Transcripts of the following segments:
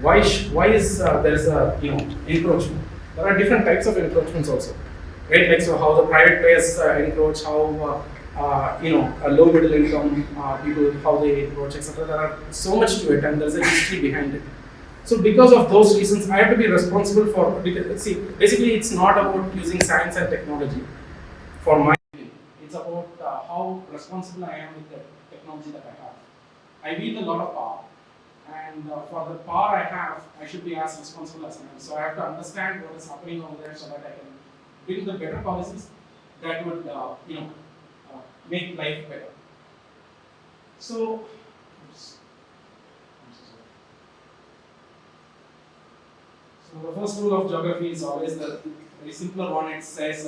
why is there is a encroachment? There are different types of encroachments also, right? Like so, how the private players encroach, how low middle income people how they encroach, etc. There are so much to it, and there's a history behind it. So because of those reasons, I have to be responsible for. Because see, basically, it's not about using science and technology for my. It's about how responsible I am with the technology that I have. I wield a lot of power, and for the power I have, I should be as responsible as I am. So I have to understand what is happening over there, so that I can bring the better policies that would, make life better. So, so the first rule of geography is always the very simpler one. It says,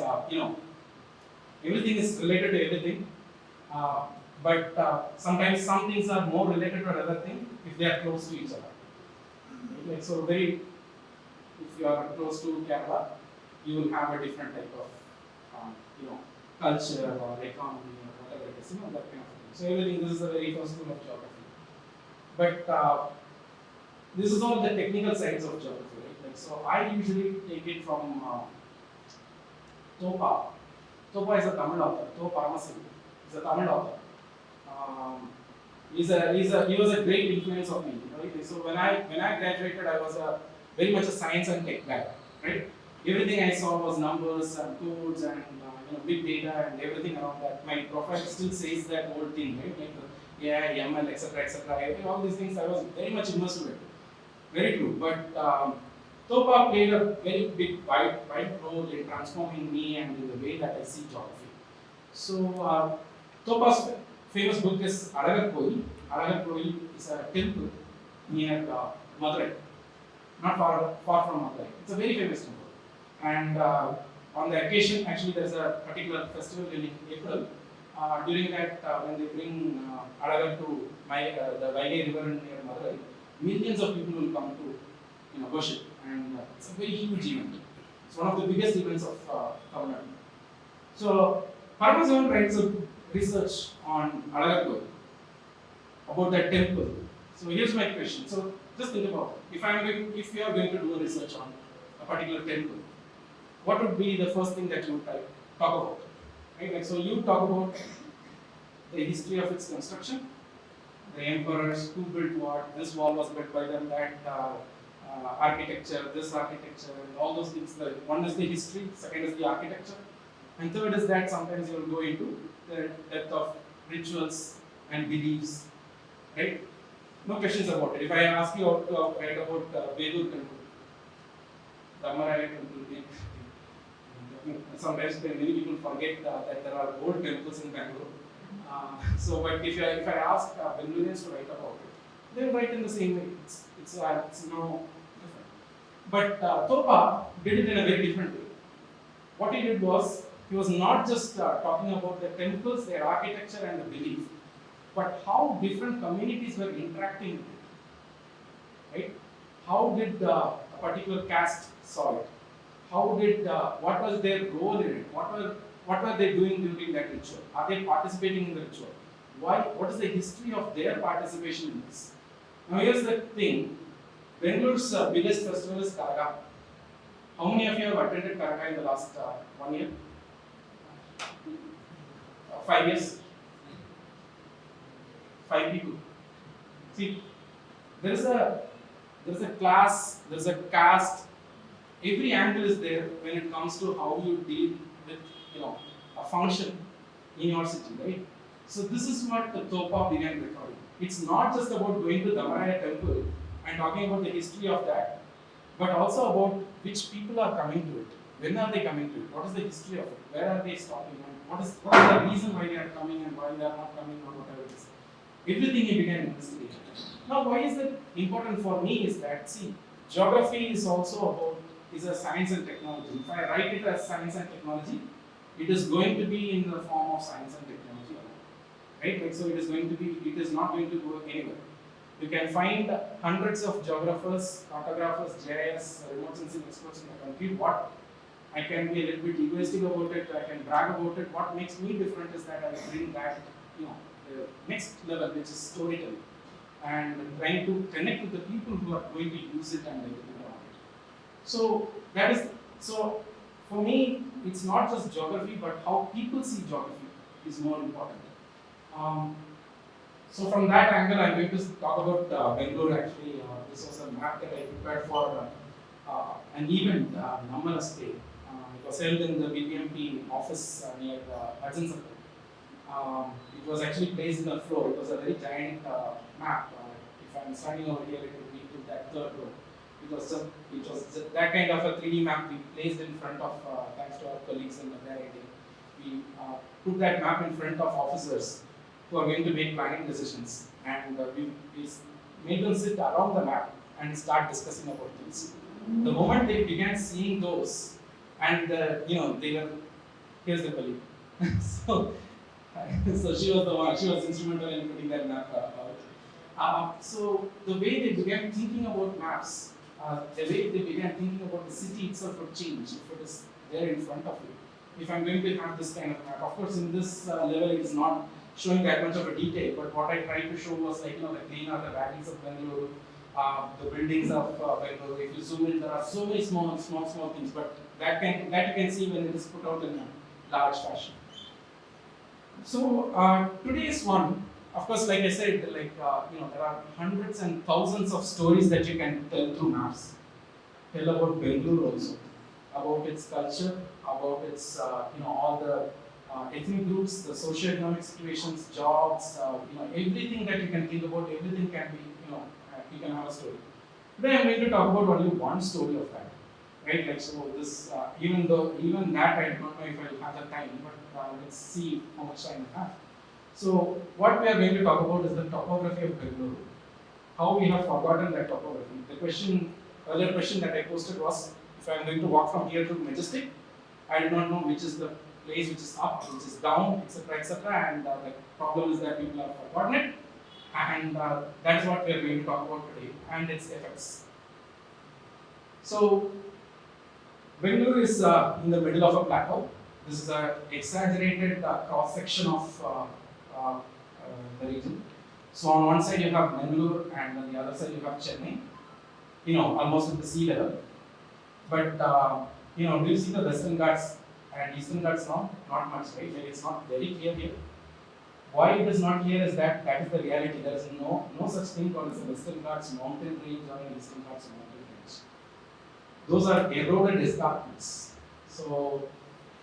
everything is related to everything. But sometimes some things are more related to another thing if they are close to each other. Like so, if you are close to Kerala, you will have a different type of, culture or economy or whatever it is, that kind of thing. So everything. This is the very first rule of geography. But this is all the technical sides of geography, right? Like so, I usually take it from Topa. Topa is a Tamil author. Topa Paramasim is a Tamil author. He was a great influence of me. Right? So when I graduated, I was very much a science and tech guy. Right? Everything I saw was numbers and codes and big data and everything around that. My profile still says that old thing, right? Like AI, ML, etc., etc. All these things I was very much immersed with. Very true. But Topa played a very big, wide role in transforming me and in the way that I see geography. So Topa's famous book is Alagar Koil. Alagar Koil is a temple near Madurai, not far from Madurai. It's a very famous temple. And on the occasion, actually, there's a particular festival in April. During that, when they bring Alagar to the Vaigai River near Madurai, millions of people will come to worship, and it's a very huge event. It's one of the biggest events of Tamil Nadu. So Paramahansa writes a research on Alagar about that temple. So here's my question. So just think about it. If you are going to do a research on a particular temple, what would be the first thing that you would talk about? Right? Like, so you talk about the history of its construction, the emperors, who built what, this wall was built by them, that architecture, this architecture, and all those things. One is the history, second is the architecture, and third is that sometimes you will go into the depth of rituals and beliefs, right? No questions about it. If I ask you to write about Belur temple, Ramaraya temple, sometimes many people forget that there are old temples in Bangalore. But if I ask Bengalurians to write about it, they will write in the same way. It's no different. But Topa did it in a very different way. What he did was, he was not just talking about the temples, their architecture and the belief, but how different communities were interacting with it. Right? How did a particular caste saw it? How did what was their role in it? What were they doing during that ritual? Are they participating in the ritual? Why? What is the history of their participation in this? Now here's the thing. Bengaluru's biggest festival is Karaga. How many of you have attended Karaga in the last 1 year? 5 years? 5 people. See, there is a class, there is a caste. Every angle is there when it comes to how you deal with a function in your city, right? So this is what the Topa began recording. It's not just about going to Damaraya temple and talking about the history of that, but also about which people are coming to it. When are they coming to it? What is the history of it? Where are they stopping? And what is the reason why they are coming and why they are not coming or whatever it is. Everything he began investigating. Now, why is that important for me is that, see, geography is also is a science and technology. If I write it as science and technology, it is going to be in the form of science and technology, right? Like so, it is not going to go anywhere. You can find hundreds of geographers, cartographers, GIS, remote sensing experts in the country. What I can be a little bit egoistic about it, I can brag about it. What makes me different is that I bring that, the next level, which is storytelling. and trying to connect with the people who are going to use it and everything around it. So that is so for me, it's not just geography, but how people see geography is more important. Um, so from that angle, I'm going to talk about Bangalore. Actually, this was a map that I prepared for an event, Namalas Day. It was held in the BBMP office near Hudson Circle. It was actually placed in the floor. It was a very giant map. If I'm standing over here, it would be to that third row. It was just that kind of a 3D map we placed in front of, thanks to our colleagues in the idea. We put that map in front of officers who are going to make planning decisions, and we made them sit around the map and start discussing about things. The moment they began seeing those, and they were, here's the colleague. so, so she was the one. She was instrumental in putting that map out. So the way they began thinking about maps, the way they began thinking about the city itself would change if it is there in front of you. If I'm going to have this kind of map, of course, in this level it is not showing that much of a detail. But what I tried to show was like the green are the valleys of Bengaluru, the buildings of Bangalore. If you zoom in, there are so many small things, but that you can see when it is put out in a large fashion. So today's one, of course, like I said, there are hundreds and thousands of stories that you can tell through maps. Tell about Bengaluru also, about its culture, about its all the ethnic groups, the socio-economic situations, jobs, everything that you can think about, everything can be, you can have a story. Today I'm going to talk about only one story of that, right? Like so, this even that I don't know if I will have the time, but let's see how much time I have. So what we are going to talk about is the topography of Bengaluru. How we have forgotten that topography. The earlier question that I posted was, if I am going to walk from here to Majestic, I do not know which is the place which is up, which is down, etc. And the problem is that people have forgotten it. And that is what we are going to talk about today, and its effects. So, Bengaluru is in the middle of a plateau. This is an exaggerated cross section of the region. So, on one side you have Bengaluru, and on the other side you have Chennai, almost at the sea level. But, do you see the Western Ghats and Eastern Ghats now? Not much, right? Like it's not very clear here. Why it is not clear is that is the reality. There is no such thing called as a Western Ghats mountain range or an Eastern Ghats mountain range. Those are eroded escarpments. So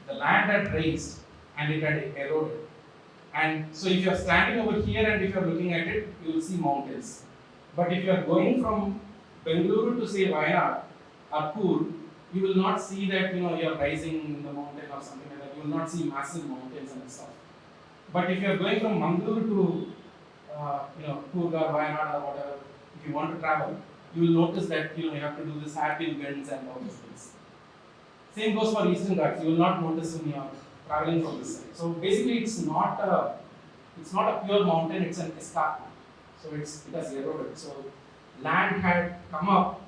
the land had raised and it had eroded. And so if you are standing over here and if you are looking at it, you will see mountains. But if you are going from Bengaluru to say Wayanad or Coorg, you will not see that you are rising in the mountain or something like that. You will not see massive mountains and stuff. But if you are going from Bangalore to Coorg or Wayanad or whatever, if you want to travel, you will notice that you have to do this hairpin bends and all those things. Same goes for Eastern Ghats. You will not notice when you are traveling from this side. So basically, it's not a pure mountain. It's an escarpment. So it has eroded. So land had come up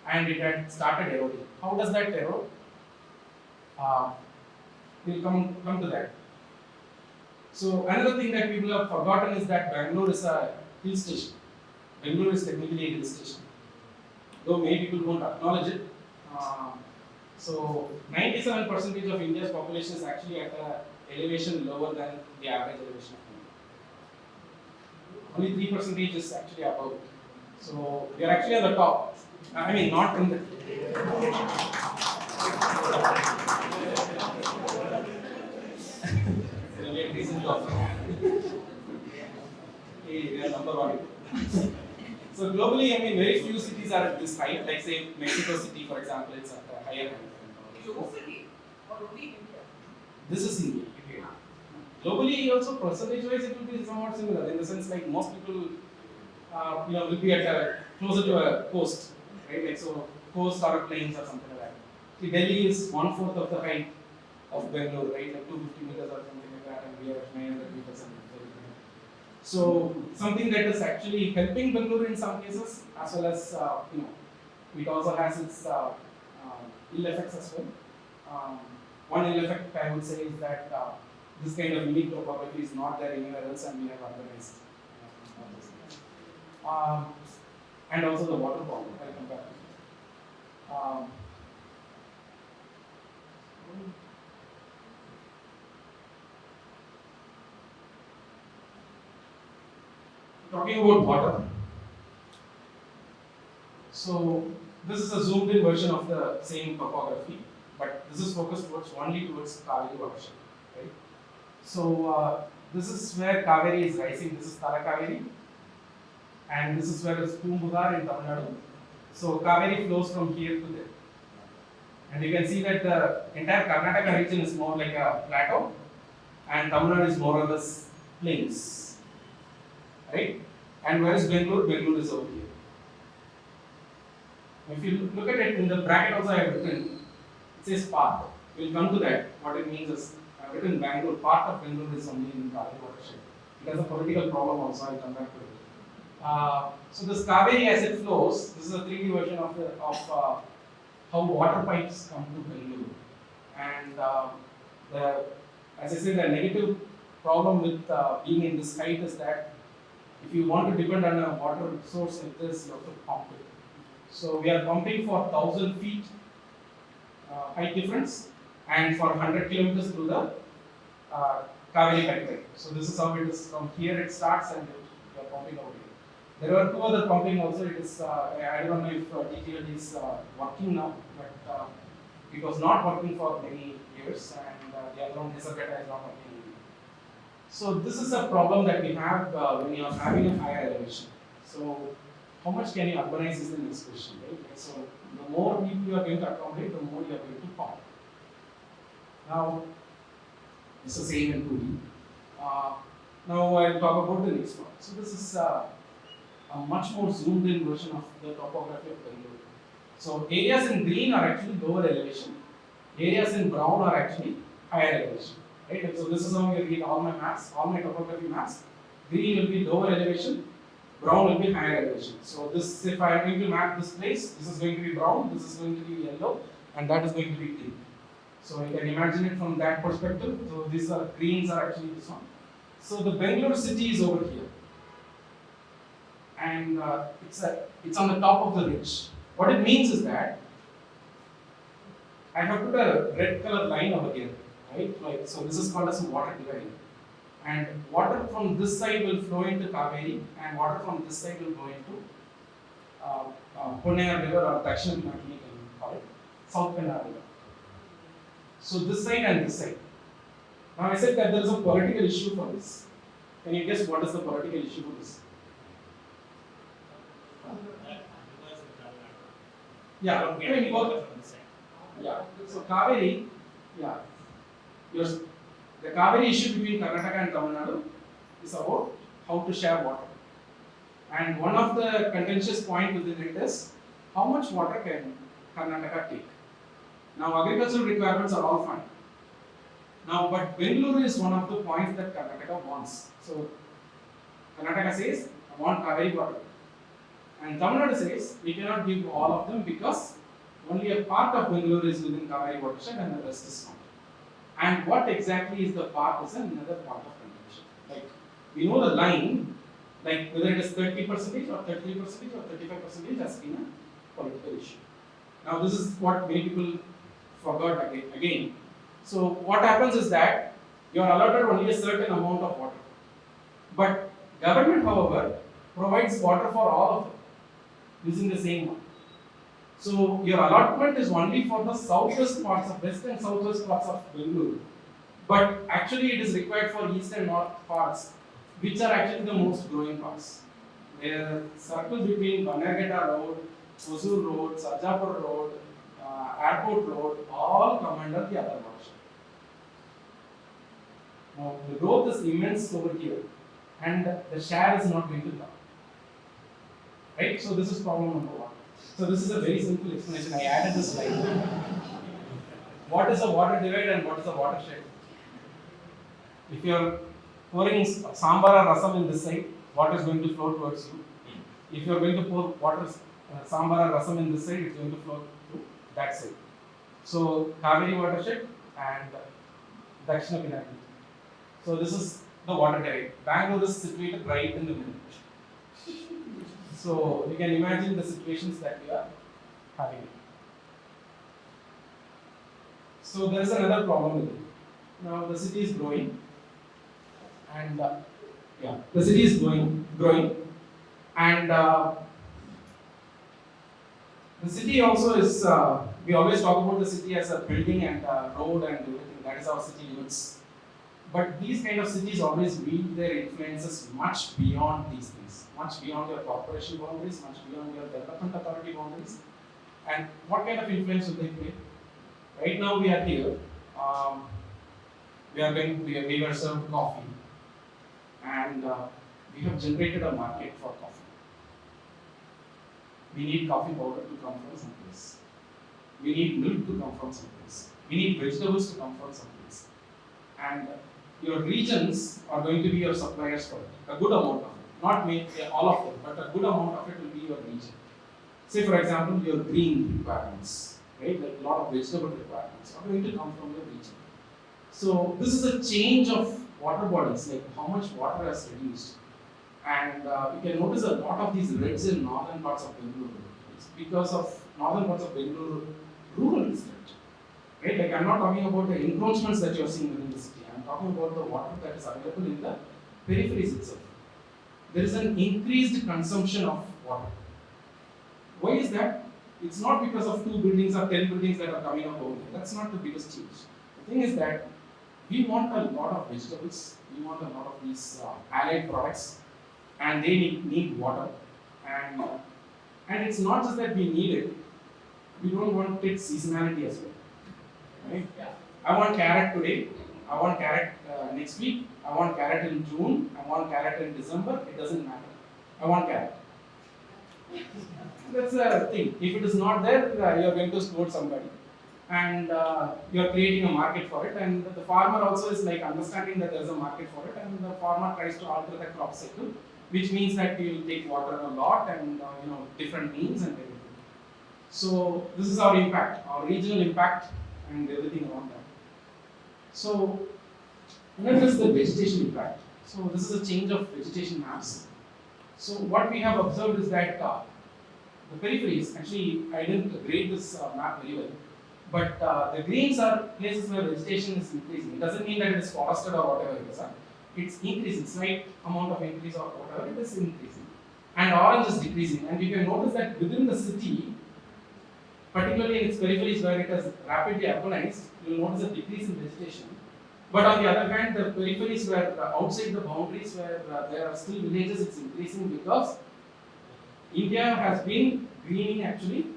and it had started eroding. How does that erode? We'll come to that. So another thing that people have forgotten is that Bangalore is a hill station. Bangalore is technically a hill station, though many people won't acknowledge it. So 97% of India's population is actually at an elevation lower than the average elevation of India. Only 3% is actually above it. So we are actually on the top. I mean, not in the. We are number one. So globally, I mean, very few cities are at this height. Like say Mexico City, for example, it's at a higher height. Globally or only India? This is India. Globally, also percentage-wise, it will be somewhat similar in the sense like most people, will be at closer to a coast, right? Like so, coast or plains or something like that. See, Delhi is 1/4 of the height of Bangalore, right? Like 250 meters or something like that, and we are at 900 meters. So something that is actually helping Bangalore in some cases, as well as it also has its ill effects as well. One ill effect I would say is that this kind of unique topography is not there anywhere else, and we have urbanized. and also the water problem. I'll come back to it. Talking about water, so this is a zoomed in version of the same topography, but this is focused only towards Kaveri watershed, right? So this is where Kaveri is rising. This is Tala Kaveri, and this is where it's Poombudar in Tamil Nadu. So Kaveri flows from here to there, and you can see that the entire Karnataka region is more like a plateau, and Tamil Nadu is more or less plains, right? And where is Bengaluru? Bengaluru is over here. If you look at it in the bracket also I have written, it says part. We'll come to that. What it means is I have written Bangalore. Part of Bangalore is only in Kaveri watershed. It has a political problem also. I'll come back to it. So this Kaveri as it flows, this is a 3D version of how water pipes come to Bengaluru. And as I said, the negative problem with being in this height is that if you want to depend on a water source like this, you have to pump it. So we are pumping for 1,000 feet height difference and for 100 kilometers through the Kaveri pipeline. So this is how it is. From here it starts and we are pumping over here. There were two other pumping also. It is I don't know if DTL is working now, but it was not working for many years, and the other one Nisargata is not working anymore. So this is a problem that we have when you are having a higher elevation. So how much can you urbanize is the next question, right? So the more people you are going to accommodate, the more you are going to pump. Now, it's the same in 2D. Now I'll talk about the next one. So this is a much more zoomed in version of the topography of Bangalore. So areas in green are actually lower elevation. Areas in brown are actually higher elevation. Right? So this is how you read all my maps, all my topography maps. Green will be lower elevation, brown will be higher elevation. So this, if I am going to map this place, this is going to be brown, this is going to be yellow, and that is going to be green. So you can imagine it from that perspective. So these are greens are actually this one. So the Bangalore city is over here, and it's on the top of the ridge. What it means is that I have put a red color line over here, right? Like, so this is called as a water divide. And water from this side will flow into Kaveri, and water from this side will go into Pune River or Dakshina Pinakini, you can call it, South Penna River. So this side and this side. Now I said that there is a political issue for this. Can you guess what is the political issue for this? Yeah, I mean, yeah. So Kaveri, yeah. The Kaveri issue between Karnataka and Tamil Nadu is about how to share water. And one of the contentious points within it is how much water can Karnataka take. Now agricultural requirements are all fine. Now, but Bengaluru is one of the points that Karnataka wants. So Karnataka says, I want Kaveri water. And Tamil Nadu says, we cannot give all of them because only a part of Bengaluru is within Kaveri watershed and the rest is not. And what exactly is the part is another part of contention. Like, we know the line, like whether it is 30% or 33% or 35% has been a political issue. Now this is what many people forgot again. So what happens is that you are allotted only a certain amount of water. But government, however, provides water for all of them using the same one. So your allotment is only for the southwest parts of west and southwest parts of Bengaluru. But actually it is required for east and north parts, which are actually the most growing parts. Where circle between Bannerghatta Road, Hosur Road, Sarjapur Road, Airport Road, all come under the other watershed. Now the growth is immense over here, and the share is not going to come. Right? So this is problem number one. So this is a very simple explanation. I added this slide. What is a water divide and what is a watershed? If you are pouring sambar or rasam in this side, water is going to flow towards you. If you are going to pour water, sambar or rasam in this side, it's going to flow to that side. So Kaveri watershed and Dakshina Pinakini. So this is the water divide. Bangalore is situated right in the middle. So you can imagine the situations that we are having. So there is another problem with it. Now the city is growing, and the city is growing, and the city also is. We always talk about the city as a building and road and everything. That is our city limits. But these kind of cities always wield their influences much beyond these things, much beyond your corporation boundaries, much beyond your development authority boundaries. And what kind of influence will they play? Right now we are here. Um, we were served coffee, and we have generated a market for coffee. We need coffee powder to come from someplace. We need milk to come from someplace. We need vegetables to come from someplace. And your regions are going to be your suppliers for it. A good amount of it. Not maybe all of them, but a good amount of it will be your region. Say for example, your green requirements, right? Like a lot of vegetable requirements are going to come from your region. So this is a change of water bodies, like how much water has reduced. And you can notice a lot of these reds in northern parts of Bengaluru. It's because of northern parts of Bengaluru rural district, right? Like I'm not talking about the encroachments that you're seeing within the city. I'm talking about the water that is available in the peripheries itself. There is an increased consumption of water. Why is that? It's not because of 2 buildings or 10 buildings that are coming up over there. That's not the biggest change. The thing is that we want a lot of vegetables, we want a lot of these allied products, and they need water. And it's not just that we need it, we don't want its seasonality as well. Right? Yeah. I want carrot today, I want carrot next week, I want carrot in June, I want carrot in December, it doesn't matter. I want carrot. That's the thing. If it is not there, you are going to scold somebody. And you are creating a market for it, and the farmer also is like understanding that there is a market for it, and the farmer tries to alter the crop cycle, which means that he will take water a lot and different means and everything. So this is our impact, our regional impact, and everything around that. So then there is the vegetation impact. So this is a change of vegetation maps. So what we have observed is that the peripheries, actually I didn't grade this map very well, but the greens are places where vegetation is increasing. It doesn't mean that it is forested or whatever it is. It's increasing, slight amount of increase or whatever, it is increasing. And orange is decreasing. And you can notice that within the city, particularly in its peripheries where it has rapidly urbanized, you will notice a decrease in vegetation. But on the other hand, the peripheries where outside the boundaries where there are still villages, it's increasing because India has been greening actually,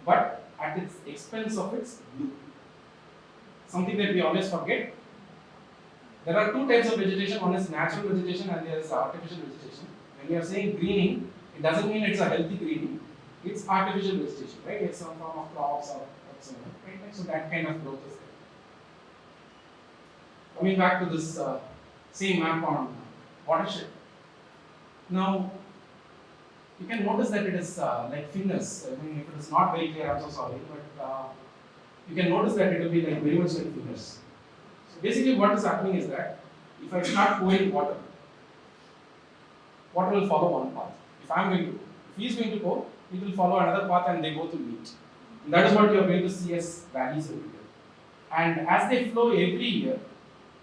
but at its expense of its blue. Something that we always forget. There are 2 types of vegetation. One is natural vegetation and there is artificial vegetation. When we are saying greening, it doesn't mean it's a healthy greening. It's artificial vegetation, right? It's some form of crops or whatsoever, right? So that kind of growth is there. Coming back to this same map on watershed. Now, you can notice that it is like fingers. I mean, if it is not very clear, I'm so sorry, but you can notice that it will be like very much like fingers. So basically, what is happening is that if I start pouring water, water will follow one path. If he is going to pour, it will follow another path and they both will meet. And that is what you are going to see as valleys over here. And as they flow every year,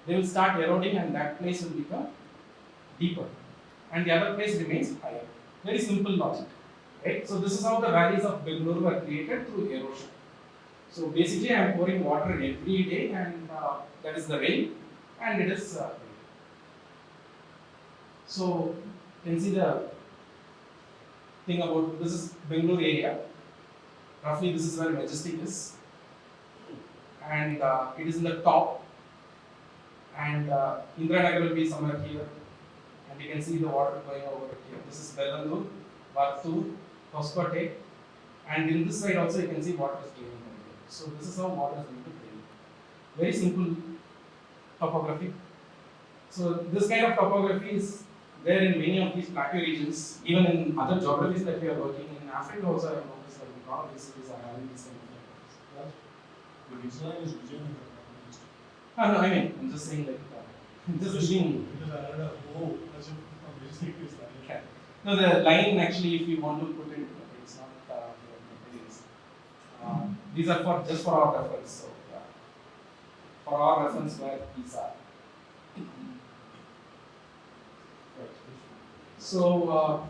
they will start eroding and that place will become deeper. And the other place remains higher. Very simple logic. Right? So this is how the valleys of Bengaluru were created through erosion. So basically I am pouring water every day and that is the rain and it is so you can see the thing about this is Bengaluru area. Roughly this is where Majestic is and it is in the top and Indiranagar will be somewhere here and you can see the water going over here. This is Bengaluru, Varthu, Hoskote and in this side also you can see water is draining over here. So this is how water is going to drain. Very simple topography. So this kind of topography is there in many of these plateau regions, even in other geographies that we are working in Africa also I have noticed that a lot of these cities are having this kind of topography. The design is Vijayanagar. No, I mean, I'm just saying like, just giving. Because I heard a oh, as if from Vijayanagar is that. Okay. No, the line actually, if you want to put it, it's not here, it is. These are for just for our reference. So yeah, for our reference, where these are. Right. So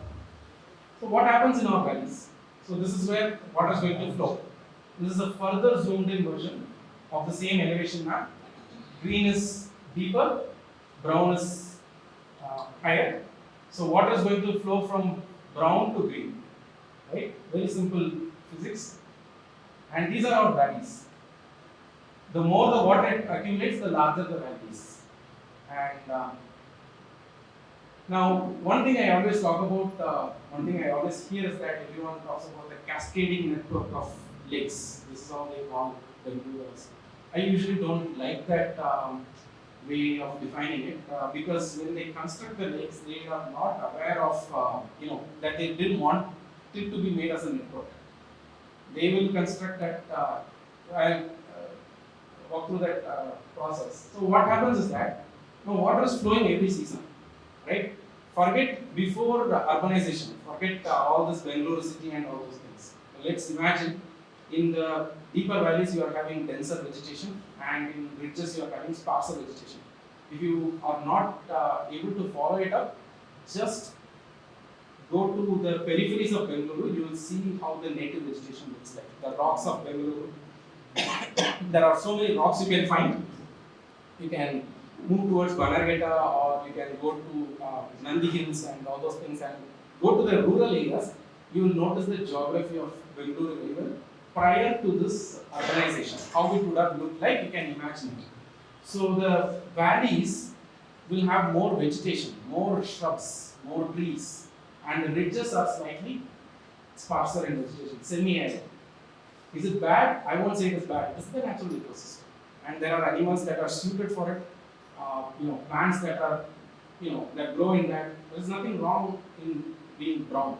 what happens in our valleys? So this is where water is going to flow. This is a further zoomed in version of the same elevation map. Green is deeper, brown is higher. So water is going to flow from brown to green, right? Very simple physics. And these are our valleys. The more the water accumulates, the larger the valleys. And now, one thing I always talk about, one thing I always hear is that everyone talks about the cascading network of lakes. This is how they call Bengaluru. I usually don't like that way of defining it because when they construct the lakes, they are not aware of, that they didn't want it to be made as a network. They will construct that. I'll walk through that process. So what happens is that water is flowing every season, right? Forget before urbanization, forget all this Bangalore city and all those things. Let's imagine in the deeper valleys you are having denser vegetation and in ridges you are having sparser vegetation. If you are not able to follow it up, just go to the peripheries of Bengaluru, you will see how the native vegetation looks like. The rocks of Bengaluru. There are so many rocks you can find. You can move towards Banargheta or you can go to Nandi Hills and all those things and go to the rural areas. You will notice the geography of Bengaluru even prior to this urbanization. How it would have looked like, you can imagine it. So the valleys will have more vegetation, more shrubs, more trees, and the ridges are slightly sparser in vegetation, semi-arid. Is it bad? I won't say it is bad. It's the natural ecosystem. And there are animals that are suited for it. Plants that are, that grow in that. There is nothing wrong in being brown.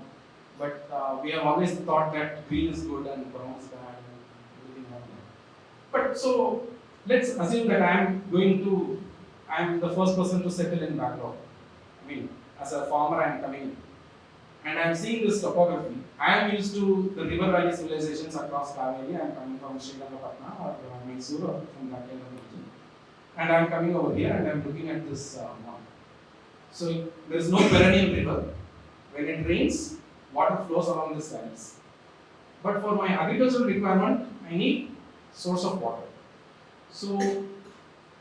But we have always thought that green is good and brown is bad and everything like that. But so let's assume that I am the first person to settle in Bangalore. I mean, as a farmer, I am coming in. And I am seeing this topography. I am used to the river valley civilizations across Kaveri. I am coming from Srirangapatna or Mysuru or from that kind of region. And I am coming over here and I am looking at this mountain. So there is no perennial river. When it rains, water flows along these valleys. But for my agricultural requirement, I need source of water. So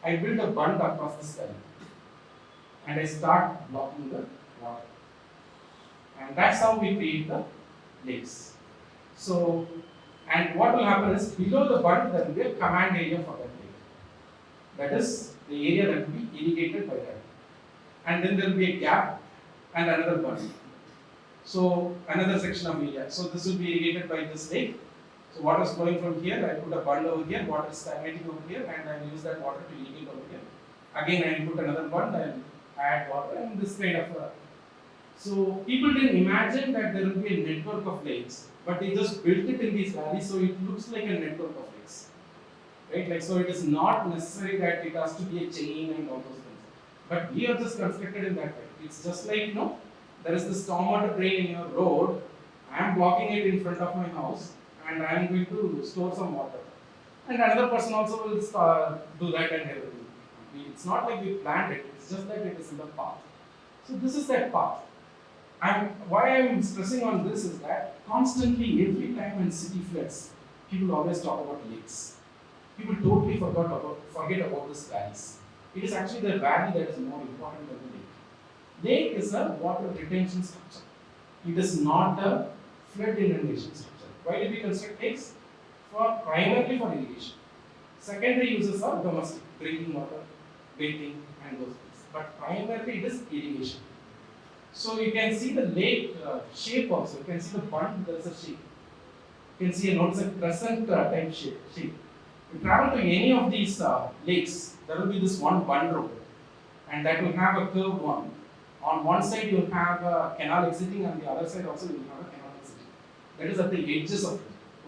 I build a bund across this valley. And I start blocking the water. And that's how we create the lakes. So, and what will happen is below the bund there will be a command area for that lake. That is the area that will be irrigated by that. And then there will be a gap and another bund. So another section of area. So this will be irrigated by this lake. So water is flowing from here. I put a bund over here. Water is stagnating over here, and I use that water to irrigate over here. Again, I put another bund and add water, and this kind of. So people didn't imagine that there will be a network of lakes, but they just built it in these valleys, so it looks like a network of lakes, right? Like so, it is not necessary that it has to be a chain and all those things. But we are just constructed in that way. It's just like there is this stormwater drain in your road. I am blocking it in front of my house, and I am going to store some water. And another person also will do that and everything. It's not like we planned it. It's just that it is in the path. So this is that path. And why I am stressing on this is that constantly, every time when city floods, people always talk about lakes. People totally forget about this valleys. It is actually the valley that is more important than the lake. Lake is a water retention structure. It is not a flood inundation structure. Why do we construct lakes? Primarily for irrigation. Secondary uses are domestic, drinking water, bathing, and those things. But primarily it is irrigation. So you can see the lake shape also. You can see the bund, there is a shape. You can see notice a crescent type shape. You travel to any of these lakes, there will be this one bund road, and that will have a curved one. On one side you will have a canal exiting, and the other side also you will have a canal exiting. That is at the edges of it.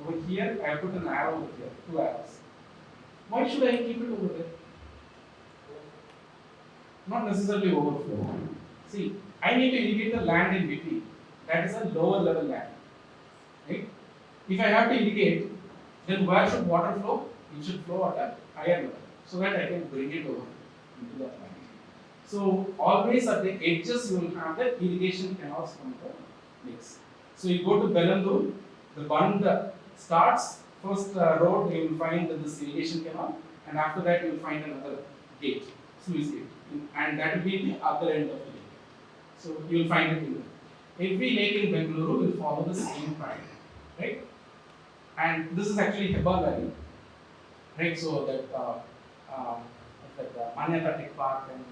Over here, I have put an arrow over here, 2 arrows. Why should I keep it over there? Not necessarily overflow. See, I need to irrigate the land in between. that is a lower level land, right? If I have to irrigate, then where should water flow? It should flow at a higher level, so that I can bring it over into that land. So always at the edges you will have the irrigation canals from the lakes. So you go to Bengaluru, the bund starts, first road you will find this irrigation canal, and after that you will find another gate, sluice gate, and that will be the other end of the lake. So you will find it in there. Every lake in Bengaluru will follow the same pattern, right? And this is actually Hebbal Valley, right? So that Manyata Tech Park and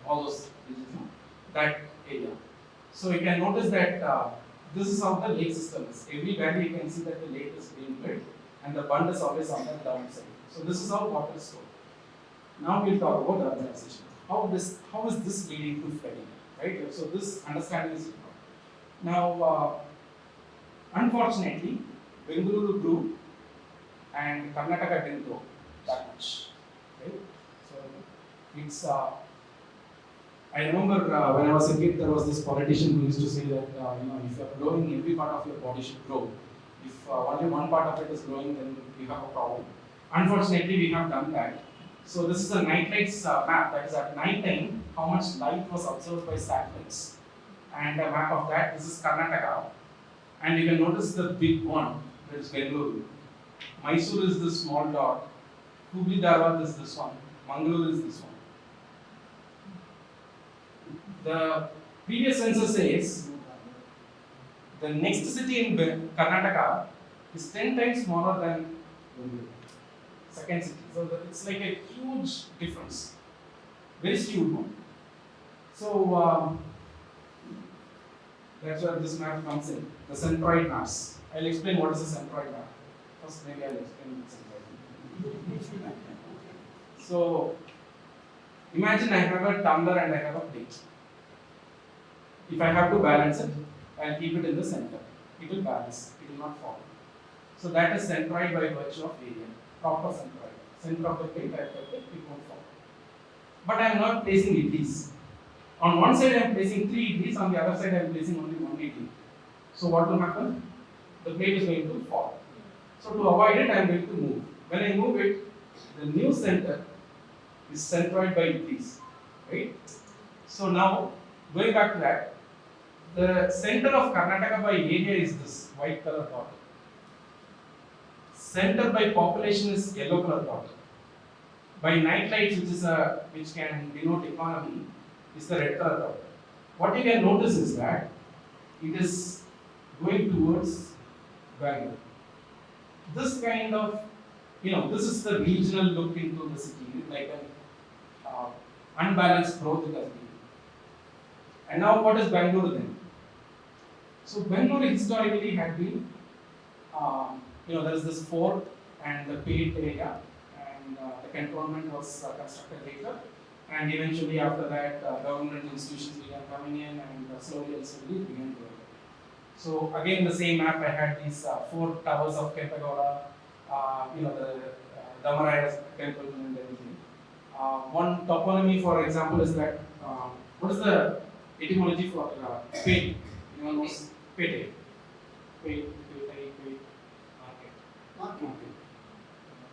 all those regions, that area. So you can notice that this is how the lake system is. Every valley you can see that the lake is being built, and the bund is always on the downside. So this is how water is stored. Now we'll talk about urbanization. How is this leading to flooding, right? So this understanding is important. Now, unfortunately, Bengaluru grew and Karnataka didn't grow that much, right? So it's I remember when I was a kid, there was this politician who used to say that if you are growing, every part of your body should grow. If only one part of it is growing, then we have a problem. Unfortunately, we have done that. So this is a night lights map. That is at night time, how much light was observed by satellites, and a map of that. This is Karnataka, and you can notice the big one. That is Bengaluru. Mysore is this small dot. Hubli Dharwad is this one. Mangalore is this one. The previous census says the next city in Karnataka is 10 times smaller than Bengaluru, second city. So it's like a huge difference, very skewed one. So that's where this map comes in, the centroid maps. I'll explain what is a centroid map. First, maybe I'll explain the centroid map. So imagine I have a tumbler and I have a plate. If I have to balance it, I'll keep it in the center. It will balance, it will not fall. So that is centroid by virtue of area, proper centroid. Center of the plate, I have kept it, it won't fall. But I am not placing idlis. On one side I am placing 3 idlis, on the other side I am placing only 1 idli. So what will happen? The plate is going to fall. So to avoid it, I am going to move. When I move it, the new center is centroid by idlis, right? So now, going back to that, the center of Karnataka by area is this white color dot. Center by population is yellow color dot. By night lights, which can denote economy, is the red color dot. What you can notice is that it is going towards Bangalore. This kind of, this is the regional look into the city, like an unbalanced growth it has been. And now what is Bangalore then? So Bangalore historically had been, there is this fort and the paid area, and the cantonment was constructed later, and eventually after that government institutions began coming in, and slowly and slowly it began growing. So again the same map, I had these 4 towers of Kempegowda, the Damaraya temple and everything. One toponymy, for example, is that what is the etymology for pate? Anyone knows? Pate. Pate. Market.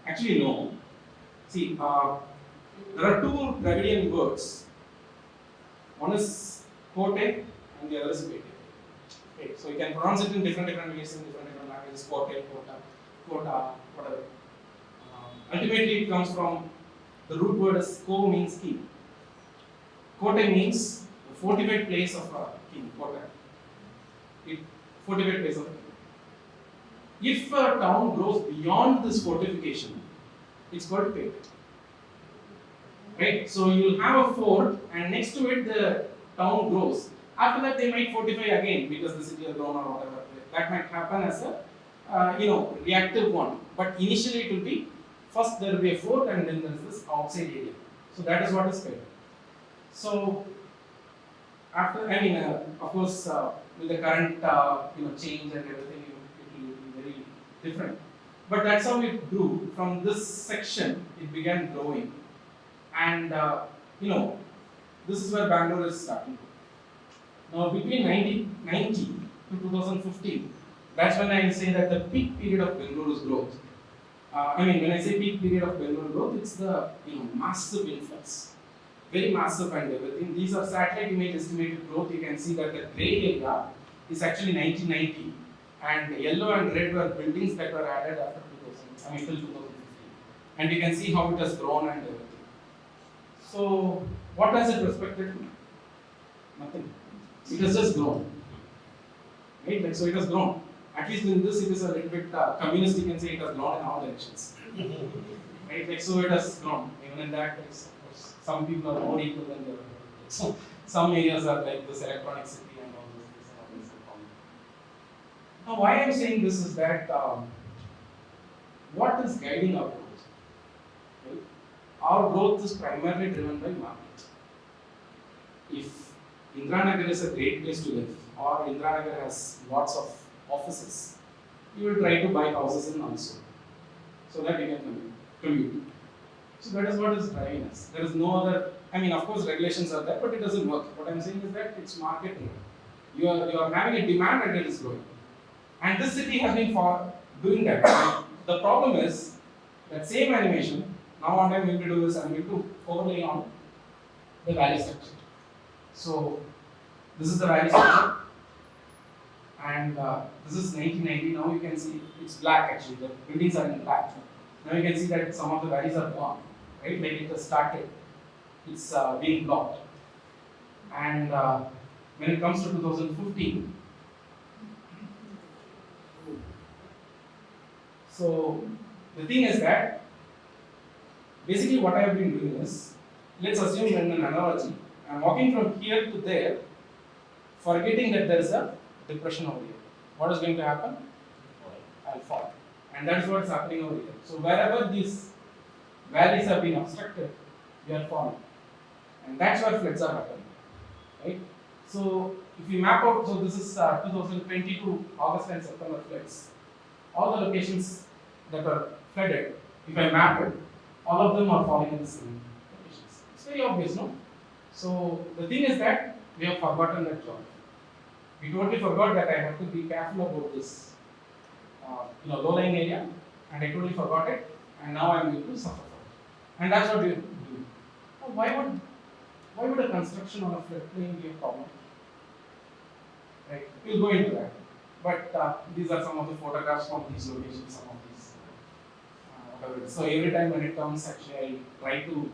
Actually, no. See, there are 2 Dravidian words. One is kote and the other is pate. Okay, so you can pronounce it in different ways in different languages. Kote, kota, whatever. Ultimately, it comes from the root word is ko means king. Kote means the fortified place of a king. Kote. Fortified place of a king. If a town grows beyond this fortification, it's called pate. Right? So you'll have a fort, and next to it the town grows. After that, they might fortify again because the city has grown or whatever. That might happen as a reactive one. But initially, it will be first there will be a fort, and then there is this outside area. So that is what is pate. So after, of course, with the current change and everything, it will be very different. But that's how it grew. From this section, it began growing, and this is where Bangalore is starting. Now, between 1990 to 2015, that's when I say that the peak period of Bengaluru's growth. When I say peak period of Bangalore growth, it's the massive influx, very massive and everything. These are satellite image estimated growth. You can see that the gray area is actually 1990, and yellow and red were buildings that were added after 2000. Till 2015, and you can see how it has grown and everything. So, what has it respected? Nothing. It has just grown, right? So it has grown. At least in this, it is a little bit communist. You can say it has grown in all directions, right? So it has grown. Even in that, some people are more equal than the other. So some areas are like this electronic city and all this. Now, why I am saying this is that what is guiding our growth? Right? Our growth is primarily driven by market. If Indiranagar is a great place to live, or Indiranagar has lots of offices, you will try to buy houses in also, so that you can commute. So that is what is driving us. There is no other. Of course, regulations are there, but it doesn't work. What I'm saying is that it's market driven. You are having a demand and it is growing. And this city has been doing that. The problem is that same animation. Now what I'm going to do is I'm going to overlay on the valley structure. So this is the valley structure, and this is 1990. Now you can see it's black actually. The buildings are in black. Now you can see that some of the valleys are gone, right? Like it has started. It's being blocked. And when it comes to 2015, so the thing is that basically what I have been doing is, let's assume in an analogy, I'm walking from here to there, forgetting that there is a depression over here. What is going to happen? I'll fall. And that is what is happening over here. So wherever these valleys have been obstructed, we are falling. And that's where floods are happening. Right? So if you map out, so this is 2022 August and September floods. All the locations that are flooded, if I map it, all of them are falling in the same locations. It's very obvious, no? So the thing is that we have forgotten that job. We totally forgot that I have to be careful about this, low-lying area, and I totally forgot it, and now I am going to suffer from it. And that's what we do. Now, why would a construction on a floodplain be a problem? Right? We'll go into that. But these are some of the photographs from these locations, some of these. Whatever. So every time when it comes, actually, I try to.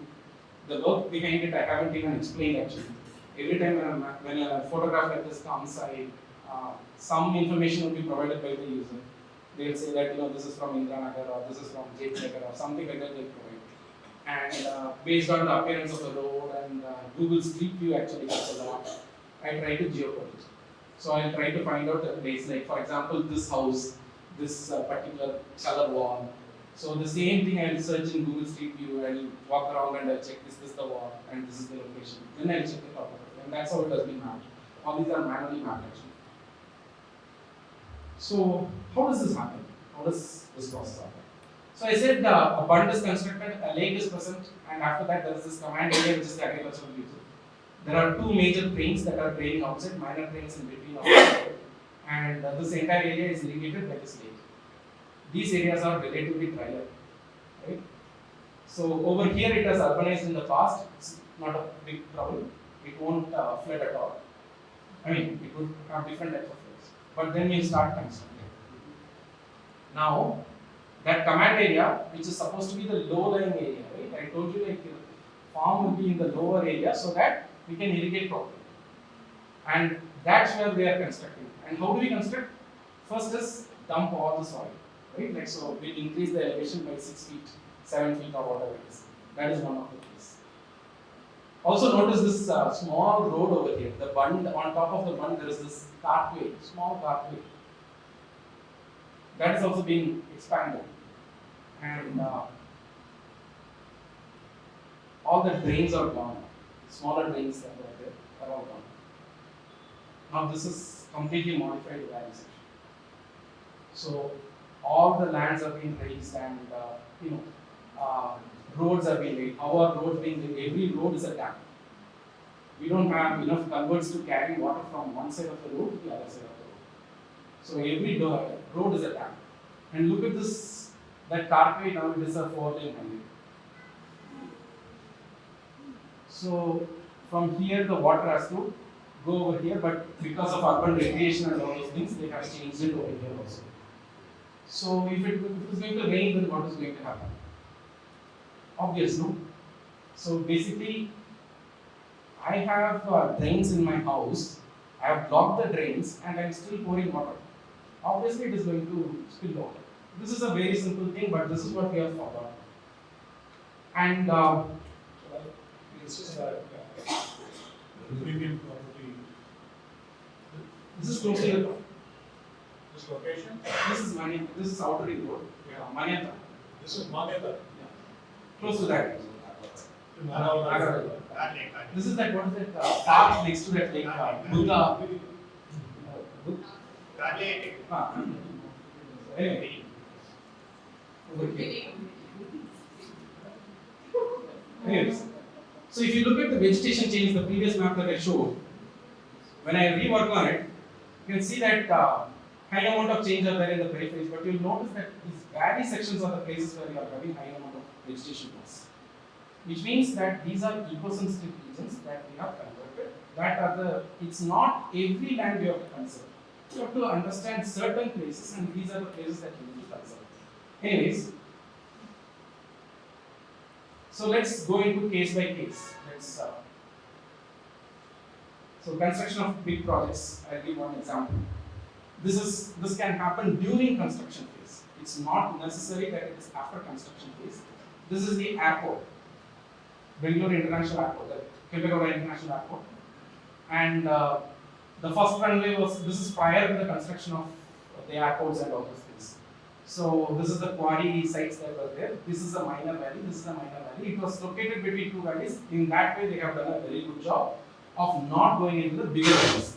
The work behind it, I haven't even explained actually. Every time when a photograph like this comes, some information will be provided by the user. They will say that this is from Indiranagar or this is from Geographical or something like that they provide. And based on the appearance of the road and Google Street View actually gives a lot, I try to geocode it. So I'll try to find out a place like, for example, this house, this particular color wall. So the same thing I'll search in Google Street View, I'll walk around and I'll check is this the wall and this is the location. Then I'll check the topography, and that's how it has been mapped. All these are manually mapped actually. So how does this happen? How does this process happen? So I said a bund is constructed, a lake is present, and after that there is this command area which is the agricultural user. There are two major trains that are draining outside, minor trains in between outside, and this entire area is irrigated by this lake. These areas are relatively drier, right? So over here it has urbanized in the past. It's not a big problem. It won't flood at all. It would have different types of floods. But then you start constructing. Now, that command area, which is supposed to be the low-lying area, right? I told you farm will be in the lower area so that we can irrigate properly. And that's where we are constructing. And how do we construct? First is dump all the soil. Right? So we increase the elevation by 6 feet, 7 feet or whatever it is. That is one of the keys. Also notice this small road over here. The bund, on top of the bund there is this pathway, small pathway. That is also being expanded. And all the drains are gone. Smaller drains that were there are all gone. Now this is completely modified valley section. So all the lands are being raised and roads are being laid. Our roads being laid, every road is a dam. We don't have enough culverts to carry water from one side of the road to the other side of the road. So every road is a dam. And look at this, that carpet now it is a 4-lane highway. So from here the water has to go over here, but because of urban recreation and all those things, they have changed it over here also. So if it is going to rain, then what is going to happen? Obvious, no? So basically, I have drains in my house. I have blocked the drains, and I am still pouring water. Obviously, it is going to spill over. This is a very simple thing, but this is what we have forgotten. And It's just premium property. this is close to the. This location, This is Manyata. This is Outer Ring Road. Manyata. this is Manyata. Close to that. Nagar. This is that what is that park next to that lake? Buddha. Anyway. Over here. Anyways, so if you look at the vegetation change, the previous map that I showed, when I rework on it, you can see that high amount of change are there in the peripheries, but you'll notice that these valley sections are the places where you are having high amount of vegetation loss. Which means that these are ecosensitive regions that we have converted. That are the, it's not every land you have to conserve. You have to understand certain places, and these are the places that you need to conserve. Anyways, so let's go into case by case. So construction of big projects. I'll give one example. This can happen during construction phase. It's not necessary that it is after construction phase. This is the airport, Bangalore International Airport, the Bangalore International Airport, and the first runway was. This is prior to the construction of the airports and all those things. So this is the quarry sites that were there. This is a minor valley. This is a minor valley. It was located between two valleys. In that way, they have done a very good job of not going into the bigger valleys.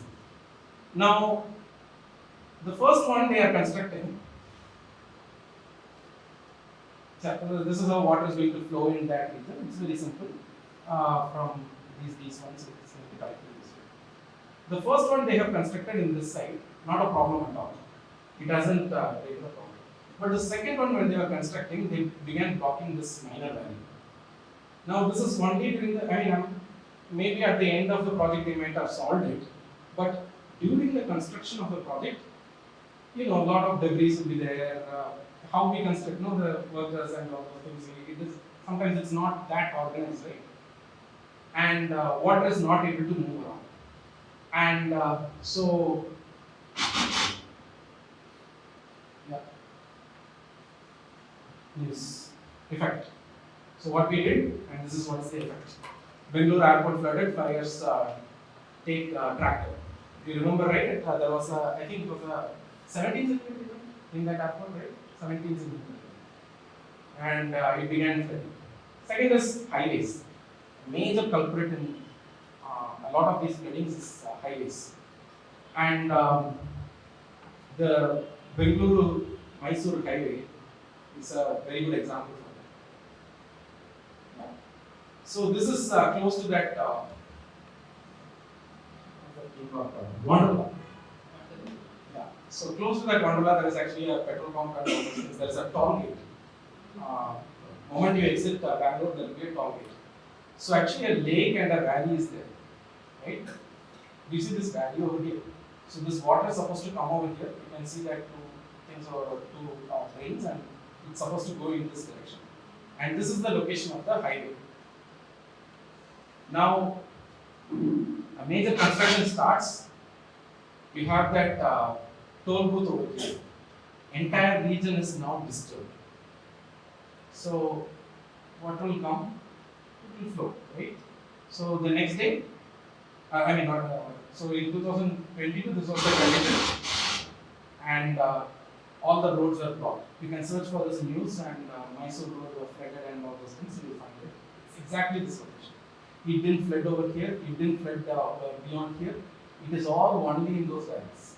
Now, the first one they are constructing. This is how water is going to flow in that region. It's very simple. From these ones, it's going to calculate this way. The first one they have constructed in this side, not a problem at all. It doesn't take the problem. But the second one, when they were constructing, they began blocking this minor valley. Now, this is only during the, maybe at the end of the project they might have solved it, but during the construction of the project, a lot of debris will be there. How we construct, the workers and all those things. Sometimes it's not that organized, right? And water is not able to move around. And so, yeah, this effect. So what we did, and this is what's the effect. Bangalore airport flooded, fires take tractor. If you remember right, there was I think it was a 17th in that airport, right? 17th and it began flooding. Second is highways. Major culprit in a lot of these floodings is highways. And the Bangalore-Mysore highway is a very good example for that. Yeah. So this is close to that Wonderla. Yeah. So close to that Wonderla, there is actually a petrol pump and all those things. There is a toll gate. Moment you exit Bangalore, there will be a toll gate. So actually a lake and a valley is there, right? Do you see this valley over here? So this water is supposed to come over here. You can see that two things or two drains, and it's supposed to go in this direction. And this is the location of the highway. Now, a major construction starts. We have that toll booth over here. Entire region is now disturbed. So, what will come? It will flow, right? So the next day, so in 2022, this was the condition, and all the roads were blocked. You can search for this news, and Mysore road was flooded and all those things, you will find it. It's exactly this location. It didn't flood over here, it didn't flood beyond here. It is all only in those valleys.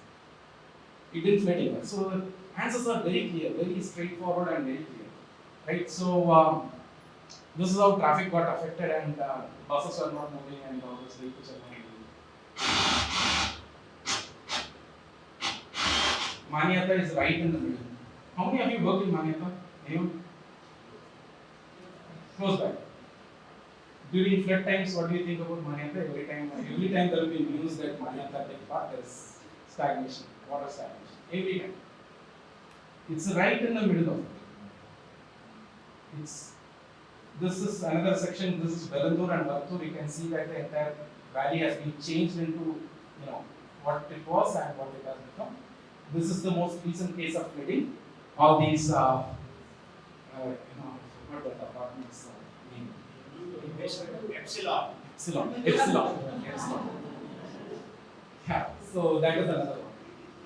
It didn't flood anywhere. So the answers are very clear, very straightforward and very clear. Right? So this is how traffic got affected, and buses are not moving and all those vehicles are not moving. Manyata is right in the middle. How many of you work in Manyata? Anyone? Close by. During flood times, what do you think about Manyata? Every time there will be news that Manyata Tech Park there is stagnation, water stagnation. Every time. It's right in the middle of it. This is another section. This is Bangalore and Bangalore. You can see that the entire valley has been changed into what it was and what it has become. This is the most recent case of flooding. All these what the apartments name. Epsilon. Epsilon. Yeah. So that is another one.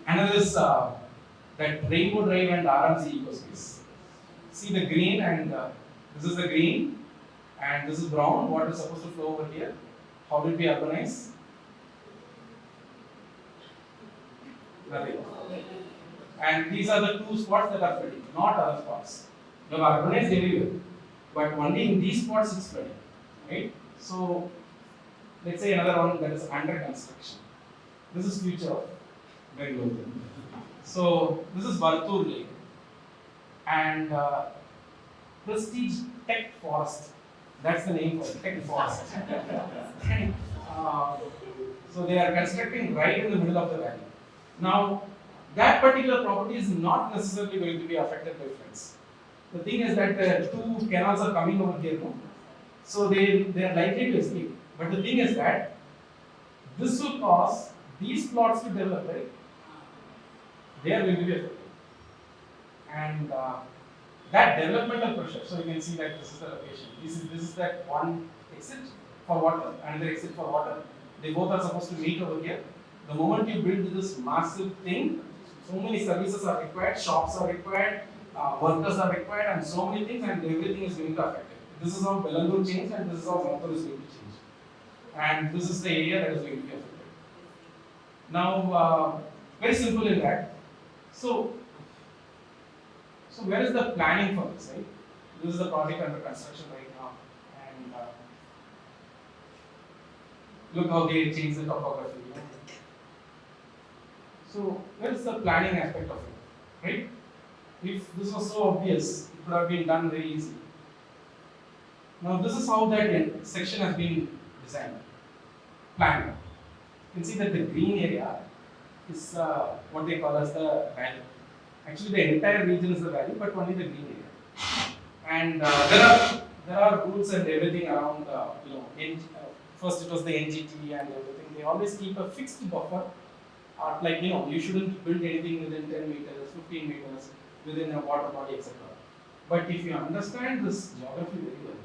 Another is that Rainbow Drive and RMC ecospace. See the green and this is the green and this is brown. What is supposed to flow over here? How did we urbanize? Nothing. And these are the two spots that are flooding, not other spots. We have urbanized everywhere, but only in these spots it's flooding, right? So let's say another one that is under construction. This is future of Bengaluru. So this is Vartur Lake and Prestige Tech Forest. That's the name for it, Tech Forest. And, so they are constructing right in the middle of the valley. Now, that particular property is not necessarily going to be affected by floods. The thing is that two canals are coming over here, no? So they are likely to escape. But the thing is that this will cause these plots to develop, right? They are going to be affected. And that developmental pressure, so you can see that this is the location. This is that one exit for water, another exit for water. They both are supposed to meet over here. The moment you build this massive thing, so many services are required, shops are required, workers are required, and so many things, and everything is going to affect it. This is how Bangalore changed, and this is how Bangalore is going to change. And this is the area that is going to be affected. Now, very simple in that. So where is the planning for this, right? This is the project under construction right now, and look how they changed the topography. So where is the planning aspect of it, right? If this was so obvious, it would have been done very easily. Now this is how that section has been designed, planned. You can see that the green area is what they call as the valley. Actually, the entire region is the valley, but only the green area. And there are rules and everything around. First it was the NGT and everything. They always keep a fixed buffer. You shouldn't build anything within 10 meters, 15 meters, within a water body, etc. But if you understand this geography very well,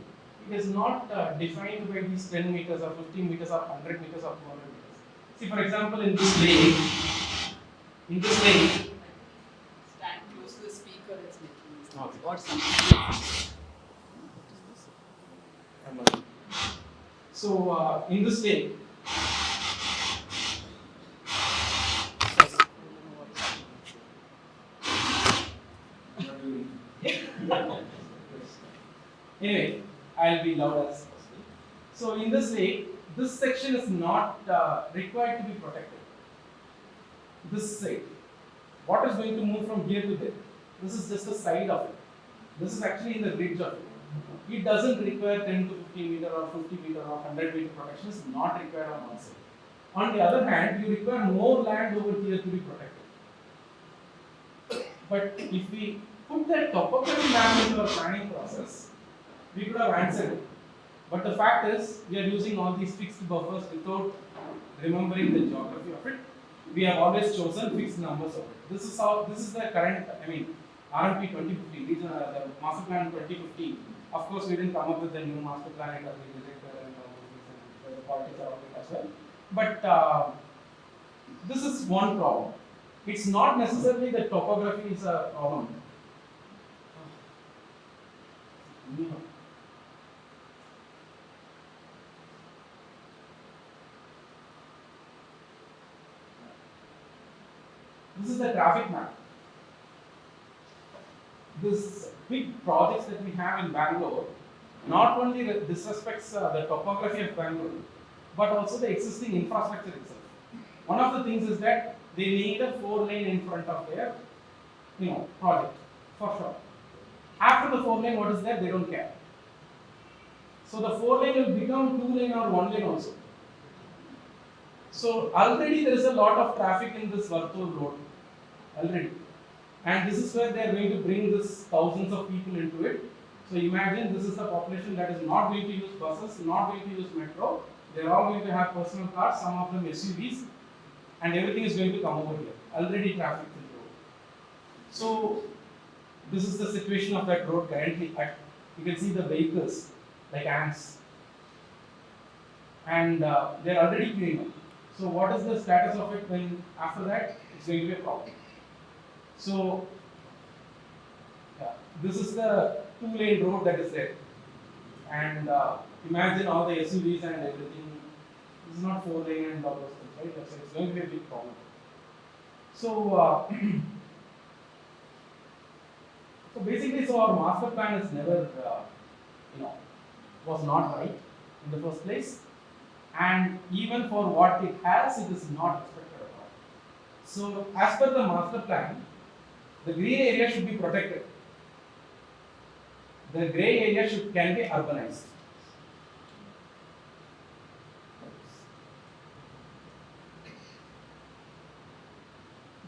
it is not defined by these 10 meters or 15 meters or 100 meters or 200 meters. See, for example, in this lake, Stand close to the speaker, it's making Okay. or something. So in this lake, anyway, I'll be loud as possible. So in this lake, this section is not required to be protected. This side, what is going to move from here to there? This is just the side of it. This is actually in the ridge of it. It doesn't require 10 to 15 meter or 50 meter or 100 meter protection. It's not required on one side. On the other hand, you require more land over here to be protected. But if we put that topography map into our planning process, we could have answered it. But the fact is, we are using all these fixed buffers without remembering the geography of it. We have always chosen fixed numbers of it. This is the current, RMP 2015, the Master Plan 2015. Of course, we didn't come up with the new Master Plan and we rejected and all these things, and the politics around it as well. But this is one problem. It's not necessarily that topography is a problem. This is the traffic map. This big projects that we have in Bangalore not only disrespects the topography of Bangalore, but also the existing infrastructure itself. One of the things is that they need a 4-lane in front of their, project, for sure. After the 4-lane, what is there? They don't care. So the 4-lane will become 2-lane or 1-lane also. So already there is a lot of traffic in this Vartur road, already. And this is where they are going to bring this thousands of people into it. So imagine this is the population that is not going to use buses, not going to use metro. They are all going to have personal cars, some of them SUVs, and everything is going to come over here. Already traffic in the road. So this is the situation of that road currently. You can see the vehicles like ants, and they are already queuing up. So what is the status of it when after that it's going to be a problem? So this is the 2-lane road that is there, and imagine all the SUVs and everything. This is not 4-lane and all those things, right? So it's going to be a big problem. So so basically, so our master plan is never, was not right in the first place, and even for what it has, it is not respected at all. So as per the master plan, the green area should be protected. The grey area can be urbanized.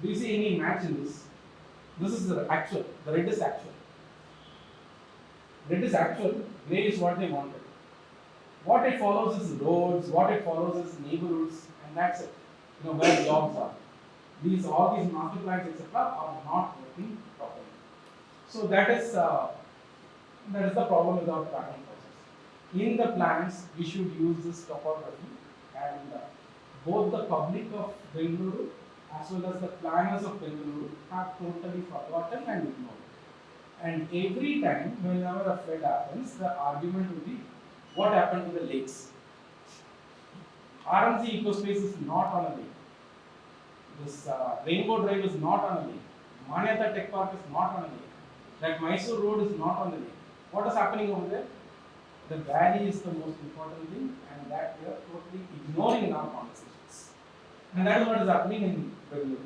Do you see any match in this? This is the actual. The red is actual. Red is actual. Grey is what they wanted. What it follows is roads. What it follows is neighborhoods, and that's it. Where jobs are. All these master plans, etc., are not working properly. So that is the problem with our planning process. In the plans, we should use this topography, and both the public of Bengaluru as well as the planners of Bengaluru have totally forgotten and ignored it. And every time, whenever a flood happens, the argument will be, what happened to the lakes? RMC ecospace is not on a lake. This Rainbow Drive is not on a lake. Manyata Tech Park is not on a lake. That Mysore Road is not on the lake. What is happening over there? The valley is the most important thing, and that we are totally ignoring in our conversations. And that is what is happening in Bengaluru.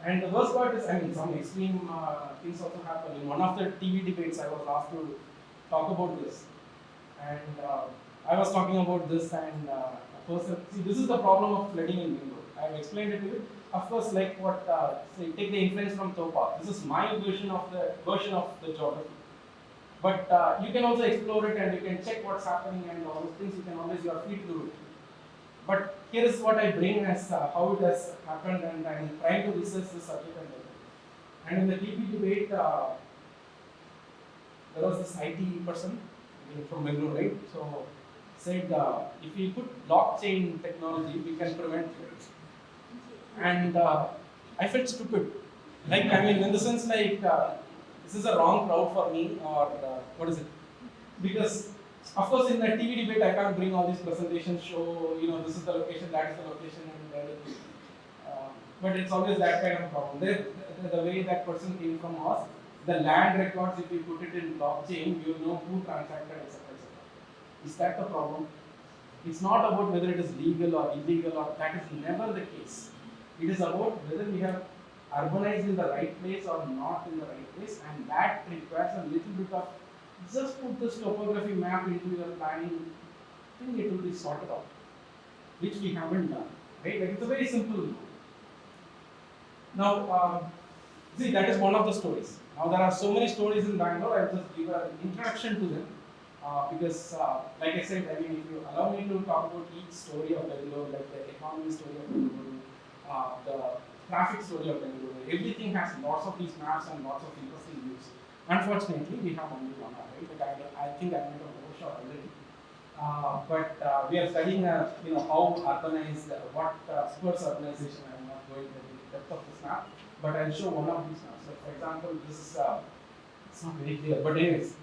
And the worst part is, some extreme things also happen. In one of the TV debates, I was asked to talk about this. And I was talking about this, and a person, see, this is the problem of flooding in Bengaluru. I have explained it to you. Of course, like what, say, take the influence from Topa. This is my version of the geography. But you can also explore it, and you can check what's happening and all those things. You are free to do it. But here is what I bring as how it has happened, and I am trying to research this subject and everything. And in the TV debate, there was this IT person from Bangalore, right? So said if we put blockchain technology, we can prevent it. And I felt stupid. In the sense this is a wrong crowd for me, or what is it? Because of course, in the TV debate, I can't bring all these presentations, show, this is the location, that is the location, and everything. But it's always that kind of problem. The way that person came from us, the land records, if you put it in blockchain, you know who transacted, etc. Is that the problem? It's not about whether it is legal or illegal, or that is never the case. It is about whether we have urbanized in the right place or not in the right place, and that requires a little bit of, just put this topography map into your planning, I think it will be sorted out, which we haven't done, right? It's a very simple. Now, see, that is one of the stories. Now, there are so many stories in Bangalore. I will just give an introduction to them, because, like I said, if you allow me to talk about each story of Bangalore, like the economy story of Bangalore, the traffic story of Bangalore, everything has lots of these maps and lots of interesting views. Unfortunately, we have only one hour, right? But I think I made a overshot already. But we are studying, how urbanized, what spurs urbanization. I am not going into the depth of this map, but I'll show one of these maps. So, for example, this is, it's not very clear, but anyways,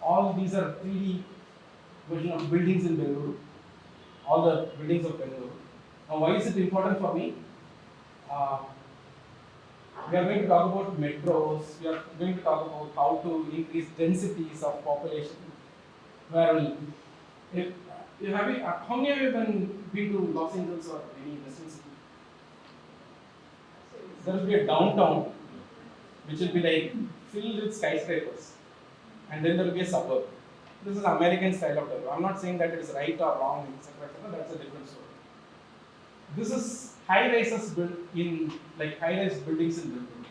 all these are 3D version of buildings in Bengaluru. All the buildings of Bengaluru. Now, why is it important for me? We are going to talk about metros, we are going to talk about how to increase densities of population. Well, how many of you have been to Los Angeles or any Western city? There will be a downtown, which will be like filled with skyscrapers, and then there will be a suburb. This is American style of development. I'm not saying that it is right or wrong, etc. That's a different story. This is high rises built in like high rise buildings in Bengaluru.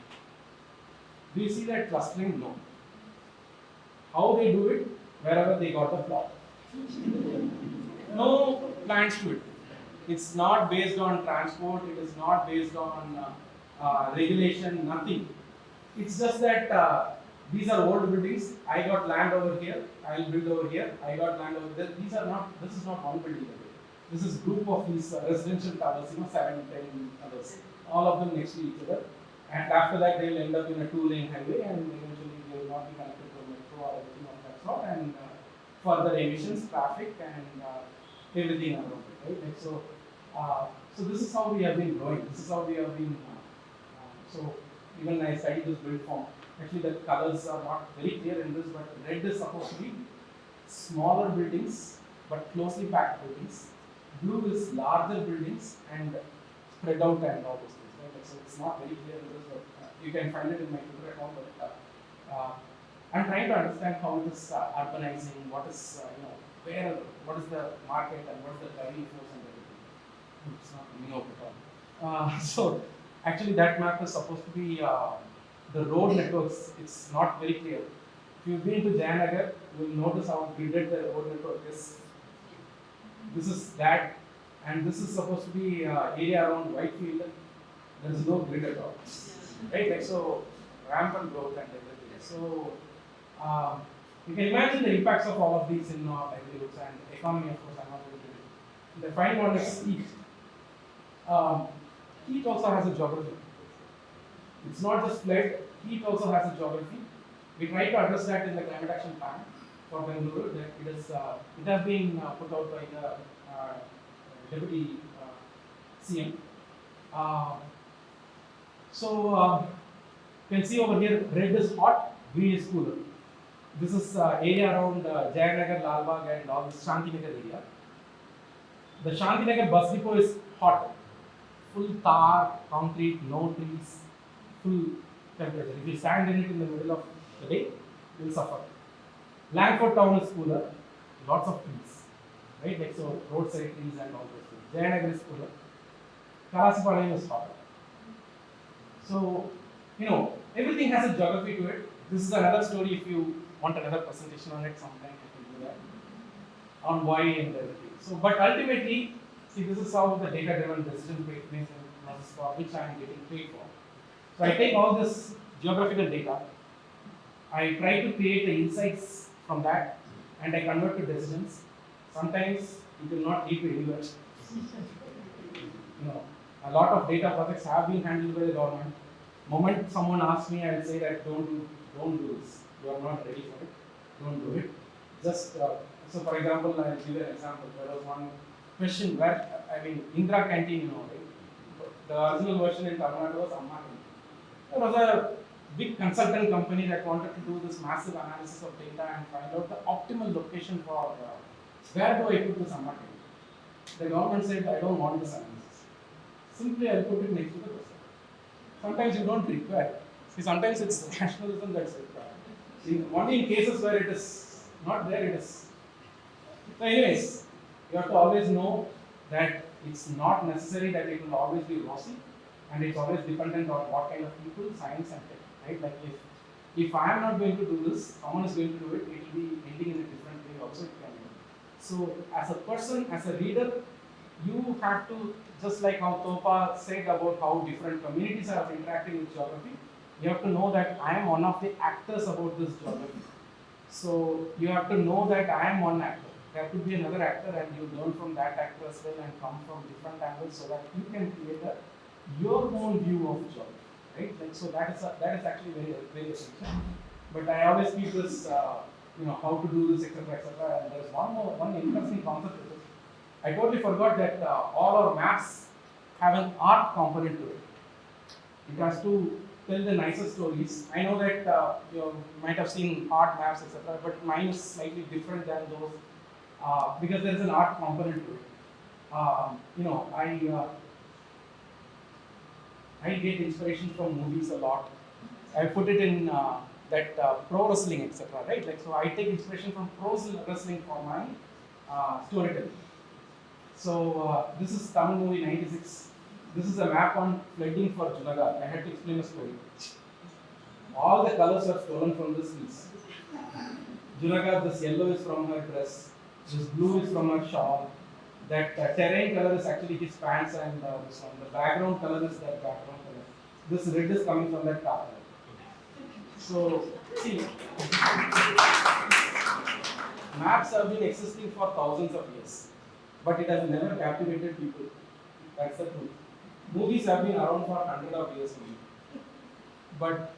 Do you see that clustering? No. How they do it? Wherever they got the plot. No plans to it. It's not based on transport. It is not based on regulation. Nothing. It's just that these are old buildings. I got land over here. I will build over here. I got land over there. These are not. This is not one building. This is group of these residential towers. 7, 10 others. All of them next to each other. And after that, they will end up in a 2-lane highway, and eventually they will not be connected to a metro or anything of that sort. And further emissions, traffic, and everything around it. Right? Like so. So this is how we have been growing. This is how we have been. So even I studied this build form. Actually, the colors are not very clear in this, but red is supposed to be smaller buildings but closely packed buildings. Blue is larger buildings and spread out and all those things. Right? So it's not very clear in this, but you can find it in my Twitter account. But I'm trying to understand how it is urbanizing. What is what is the market and what is the driving force and everything. It's not coming out at all. So actually, that map is supposed to be the road networks. It's not very clear. If you've been to Indiranagar, you will notice how gridded the road network is. This is that, and this is supposed to be area around Whitefield. There is no grid at all, right? Like so, rampant growth and everything. So you can imagine the impacts of all of these in our livelihoods and economy. Of course, I'm not going to do it. The final one is heat. Heat also has a geography. It's not just flood. Heat also has a geography. We try to address that in the climate action plan for Bengaluru. That it has been put out by the deputy CM. You can see over here, red is hot, green is cooler. This is area around Jayanagar, Lalbagh, and all this Shantinagar area. The Shantinagar bus depot is hot, full tar, concrete, no trees, full temperature. If you stand in it in the middle of the day, you will suffer. Langford town is cooler, lots of trees, right? Like so, roadside trees and all those things. Jayanagar is cooler. Karasipalayam is hotter. So, everything has a geography to it. This is another story. If you want another presentation on it, sometime I can do that on why and everything. So, but ultimately, see, this is how the data-driven decision-making process for which I am getting paid for. So, I take all this geographical data, I try to create the insights from that, and I convert to decisions. Sometimes it will not lead to anywhere. A lot of data projects have been handled by the government. Moment someone asks me, I will say that don't do this. You are not ready for it. Don't do it. Just so, for example, I will give you an example. There was one question where Indra Canteen, right? The original version in Tamil Nadu was Amma Canteen. There was a big consultant company that wanted to do this massive analysis of data and find out the optimal location for where do I put this Amma Canteen. The government said, I don't want this analysis. Simply, I'll put it next to the person. Sometimes you don't require. See, sometimes it's nationalism that's required. Only in cases where it is not there, it is. So, anyways, you have to always know that it's not necessary that it will always be rosy, and it's always dependent on what kind of people, science, and tech. Right? Like if I am not going to do this, someone is going to do it. It will be ending in a different way. Also, it can be. So, as a person, as a reader, you have to, just like how Topa said about how different communities are interacting with geography, you have to know that I am one of the actors about this geography. So you have to know that I am one actor. There could be another actor, and you learn from that actor as well and come from different angles so that you can create your own view of geography. Right? Like, so that is actually very essential. But I always keep this, how to do this, etc., etc. And there's one interesting concept. I totally forgot that all our maps have an art component to it. It has to tell the nicer stories. I know that you might have seen art maps, etc., but mine is slightly different than those because there is an art component to it. I get inspiration from movies a lot. I put it in that pro wrestling, etc. Right? Like so, I take inspiration from pro wrestling for my storytelling. So this is Tamil movie '96. This is a map on flooding for Junagadh. I had to explain a story. All the colors are stolen from this piece. Junagadh, this yellow is from her dress, this blue is from her shawl, that terrain color is actually his pants, and this one. The background color is that background color. This red is coming from that car color. So, see, maps have been existing for thousands of years, but it has never captivated people. That's the truth. Movies have been around for hundreds of years only, but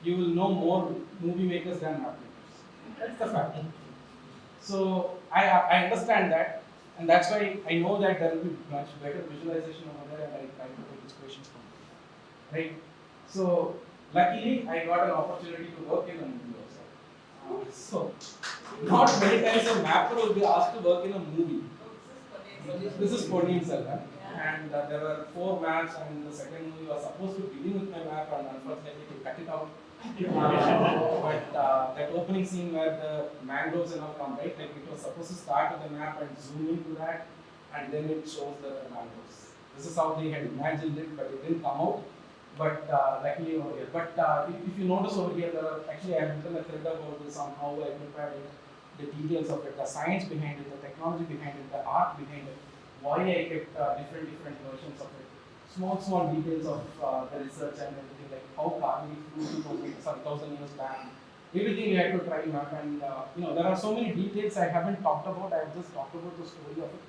you will know more movie makers than map makers. That's the fact. So I understand that, and that's why I know that there will be much better visualization over there, and I try to take inspirations from it. Right? So luckily, I got an opportunity to work in a movie also. So not many times a mapper will be asked to work in a movie. This is Ponniyin Selvan, and there were 4 maps, and the second movie was supposed to begin with my map, and unfortunately they cut it out. But that opening scene where the mangroves and all come, right? Like it was supposed to start with the map and zoom into that, and then it shows the mangroves. This is how they had imagined it, but it didn't come out. But luckily over here. But if you notice over here, there are actually I have written a thread about this on how I prepared it, the details of it, the science behind it, the technology behind it, the art behind it, why I kept different versions of it, small details of the research and everything, like how Carnegie flew 1,000 years back. Everything we had to try map, and there are so many details I haven't talked about. I have just talked about the story of it.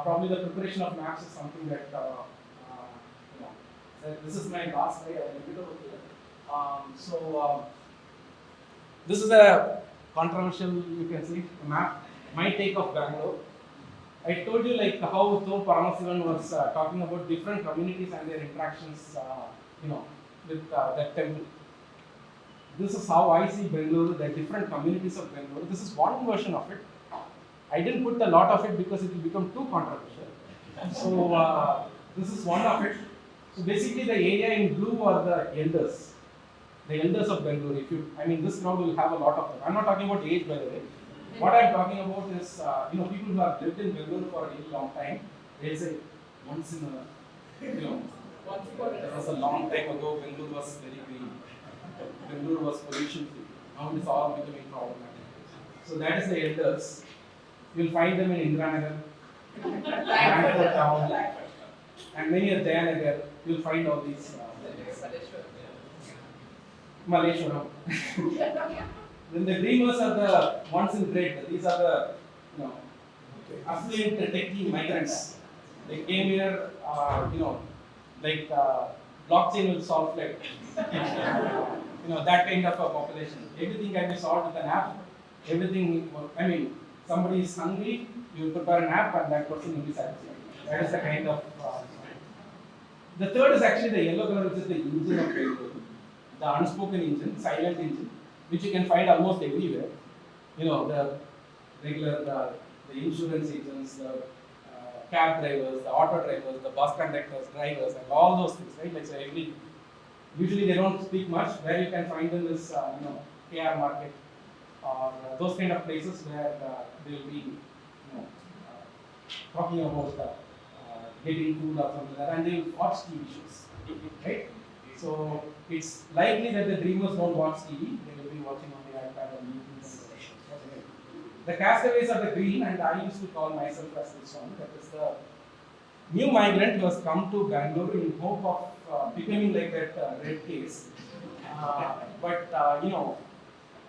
Probably the preparation of maps is something that so this is my last slide. I will leave it over here. This is a controversial, you can see, map. My take of Bangalore. I told you like how Tho Paramasivan was talking about different communities and their interactions, with that temple. This is how I see Bengaluru, the different communities of Bengaluru. This is one version of it. I didn't put a lot of it because it will become too controversial. So this is one of it. So basically, the area in blue are the elders of Bengaluru. This crowd will have a lot of them. I'm not talking about age, by the way. What I'm talking about is, people who have lived in Bengaluru for a really long time. They'll say, once in a, there was a long time ago, Bengaluru was very green. Bengaluru was pollution free. Now it's all becoming problematic. So that is the elders. You'll find them in Indiranagar, Bangalore town, and many at Jayanagar. You'll find all these. Malleshwaram. Then the dreamers are the ones in red. These are the affluent techie migrants. They came here, like blockchain will solve flood. That kind of a population. Everything can be solved with an app. Everything. Somebody is hungry, you prepare an app, and that person will be satisfied. That is the kind of. The third is actually the yellow color, which is the engine of Bengaluru. The unspoken engine, silent engine, which you can find almost everywhere. The regular, the insurance agents, the cab drivers, the auto drivers, the bus conductors, drivers, and all those things, right? Like so usually they don't speak much. Where you can find them is, KR market, or those kind of places where they will be, talking about getting food or something like that, and they will watch TV shows, right? So it's likely that the dreamers don't watch TV; they will be watching on the iPad or YouTube. The castaways are the green, and I used to call myself as this one. That is the new migrant who has come to Bangalore in hope of becoming like that red case.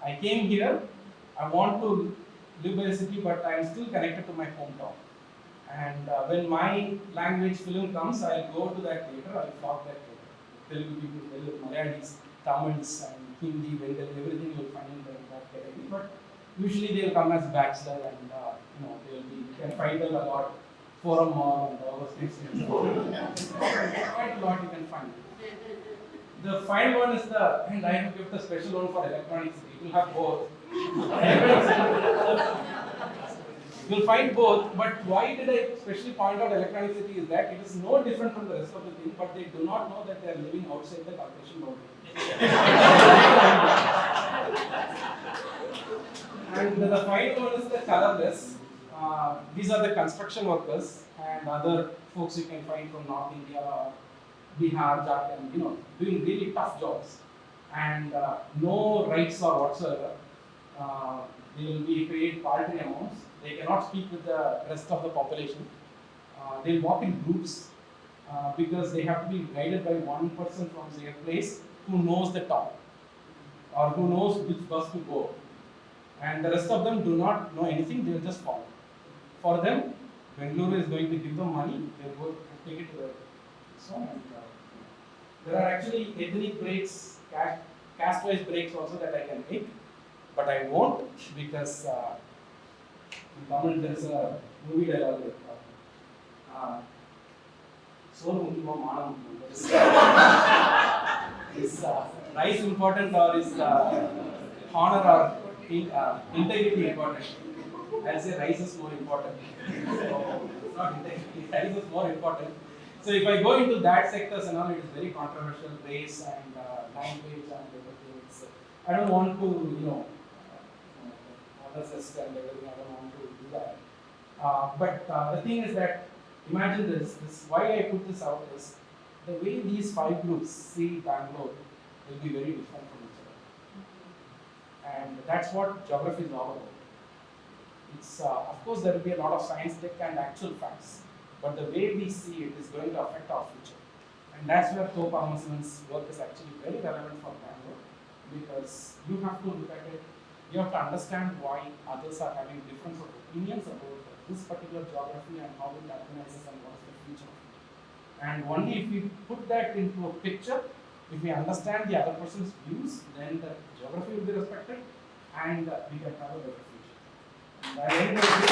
I came here. I want to live by the city, but I am still connected to my hometown. And when my language film comes, I'll go to that theater. I'll talk that theater. Telugu people, Telugu, Malayalis, Tamils, and Hindi, Bengali, everything you'll find in that category. But usually they'll come as bachelor, and you can find them a lot. Forum Mall and all those things. Quite a lot you can find. The final one is and I have kept a special one for electronics. It will have both. You'll find both, but why did I especially point out electronic city is that it is no different from the rest of the thing, but they do not know that they are living outside the calculation boundary. And the final one is the colorless. These are the construction workers and other folks you can find from North India, Bihar, Jharkhand, doing really tough jobs. And no rights or whatsoever. They will be paid paltry amounts. They cannot speak with the rest of the population. They walk in groups because they have to be guided by one person from their place who knows the town or who knows which bus to go. And the rest of them do not know anything, they will just follow. For them, Bengaluru is going to give them money, they will go take it to the so and there are actually ethnic breaks, caste-wise breaks also that I can make, but I won't because in Tamil there is a movie dialogue like is rice important or is honor or integrity important? I'll say rice is more important. So it's not integrity, rice is more important. So if I go into that sectors and all, it is very controversial, race and language and everything. I don't want to, others and everything. I don't want to do that. But the thing is that imagine this. Why I put this out is the way these 5 groups see Bangalore will be very different from each other. And that's what geography is all about. It's of course there will be a lot of science tech and actual facts, but the way we see it is going to affect our future. And that's where Tope Amersson's work is actually very relevant for Bangalore, because you have to look at it, you have to understand why others are having different opinions about this particular geography and how it organizes and what is the future of it. And only if we put that into a picture, if we understand the other person's views, then the geography will be respected and we can have a better future. And I end with